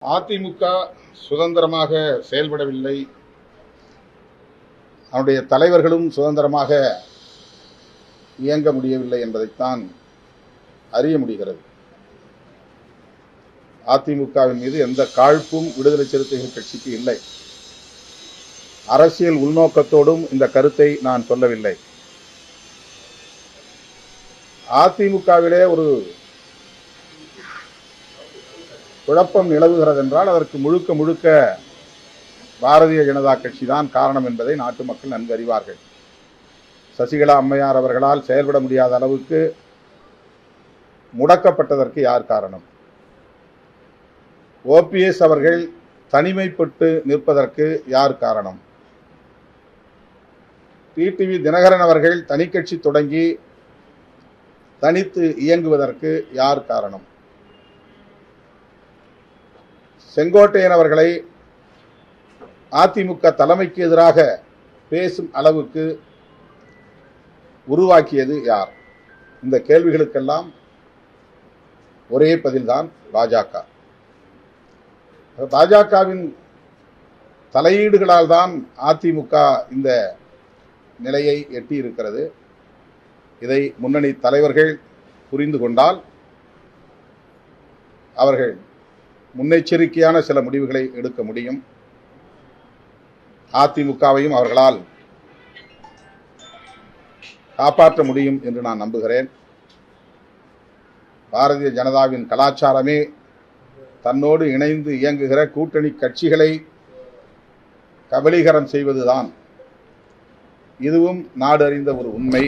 அதிமுக சுதந்திரமாக செயல்படவில்லை, அவருடைய தலைவர்களும் சுதந்திரமாக இயங்க முடியவில்லை என்பதைத்தான் அறிய முடிகிறது. அதிமுகவின் மீது எந்த காழ்ப்பும் விடுதலை சிறுத்தைகள் கட்சிக்கு இல்லை. அரசியல் உள்நோக்கத்தோடும் இந்த கருத்தை நான் சொல்லவில்லை. அதிமுகவிலே ஒரு குழப்பம் நிலவுகிறது என்றால் அதற்கு முழுக்க முழுக்க பாரதிய ஜனதா கட்சி தான் காரணம் என்பதை நாட்டு மக்கள் நன்கு அறிவார்கள். சசிகலா அம்மையார் அவர்களால் செயல்பட முடியாத அளவுக்கு முடக்கப்பட்டதற்கு யார் காரணம்? ஓபிஎஸ் அவர்கள் தனிமைப்பட்டு நிற்பதற்கு யார் காரணம்? டிடிவி தினகரன் அவர்கள் தனிக்கட்சி தொடங்கி தனித்து இயங்குவதற்கு யார் காரணம்? செங்கோட்டையன் அவர்களை அதிமுக தலைமைக்கு எதிராக பேசும் அளவுக்கு உருவாக்கியது யார்? இந்த கேள்விகளுக்கெல்லாம் ஒரே பதில்தான் பாஜக. பாஜகவின் தலையீடுகளால் தான் அதிமுக இந்த நிலையை எட்டியிருக்கிறது. இதை முன்னணி தலைவர்கள் புரிந்து கொண்டால் அவர்கள் முன்னெச்சரிக்கையான சில முடிவுகளை எடுக்க முடியும். அதிமுகவையும் அவர்களால் காப்பாற்ற முடியும் என்று நான் நம்புகிறேன். பாரதிய ஜனதாவின் கலாச்சாரமே தன்னோடு இணைந்து இயங்குகிற கூட்டணி கட்சிகளை கபலீகரம் செய்வதுதான். இதுவும் நாடு அறிந்த ஒரு உண்மை.